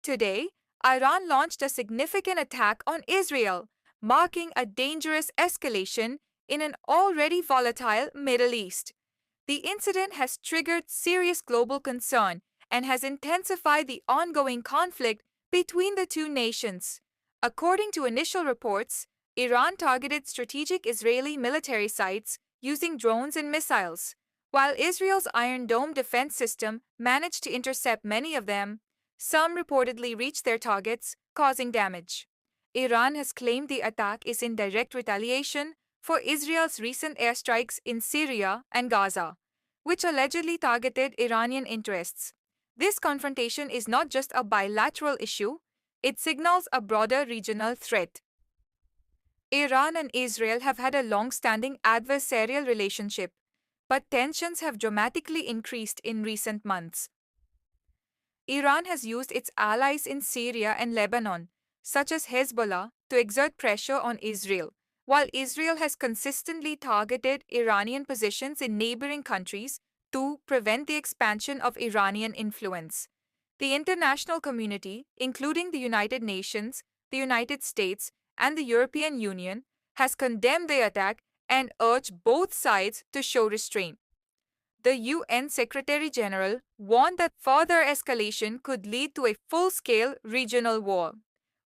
Today, Iran launched a significant attack on Israel, marking a dangerous escalation in an already volatile Middle East. The incident has triggered serious global concern and has intensified the ongoing conflict between the two nations. According to initial reports, Iran targeted strategic Israeli military sites using drones and missiles. While Israel's Iron Dome defense system managed to intercept many of them, some reportedly reached their targets, causing damage. Iran has claimed the attack is in direct retaliation for Israel's recent airstrikes in Syria and Gaza, which allegedly targeted Iranian interests. This confrontation is not just a bilateral issue, it signals a broader regional threat. Iran and Israel have had a long standing adversarial relationship, but tensions have dramatically increased in recent months. Iran has used its allies in Syria and Lebanon, such as Hezbollah, to exert pressure on Israel, while Israel has consistently targeted Iranian positions in neighboring countries to prevent the expansion of Iranian influence. The international community, including the United Nations, the United States, and the European Union, has condemned the attack and urged both sides to show restraint. The UN Secretary General warned that further escalation could lead to a full scale regional war,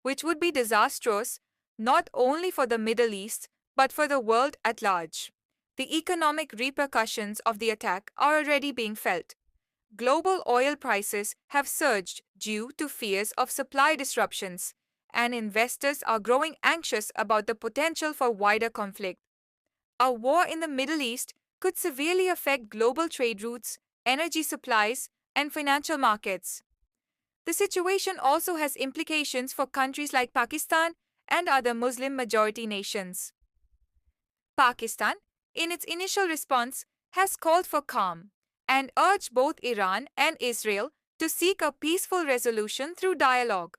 which would be disastrous not only for the Middle East but for the world at large. The economic repercussions of the attack are already being felt. Global oil prices have surged due to fears of supply disruptions, and investors are growing anxious about the potential for wider conflict. A war in the Middle East could severely affect global trade routes, energy supplies, and financial markets. The situation also has implications for countries like Pakistan and other Muslim majority nations. Pakistan, in its initial response, has called for calm and urged both Iran and Israel to seek a peaceful resolution through dialogue.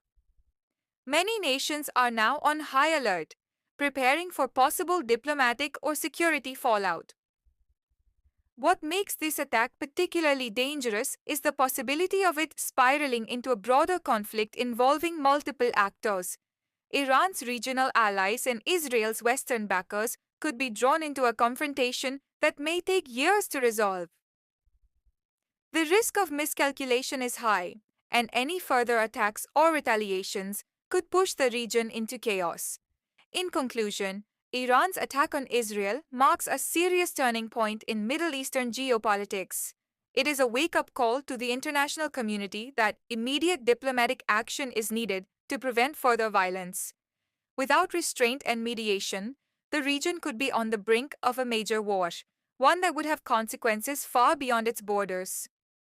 Many nations are now on high alert, preparing for possible diplomatic or security fallout. What makes this attack particularly dangerous is the possibility of it spiraling into a broader conflict involving multiple actors. Iran's regional allies and Israel's Western backers could be drawn into a confrontation that may take years to resolve. The risk of miscalculation is high, and any further attacks or retaliations could push the region into chaos. In conclusion, Iran's attack on Israel marks a serious turning point in Middle Eastern geopolitics. It is a wake-up call to the international community that immediate diplomatic action is needed to prevent further violence. Without restraint and mediation, the region could be on the brink of a major war, one that would have consequences far beyond its borders.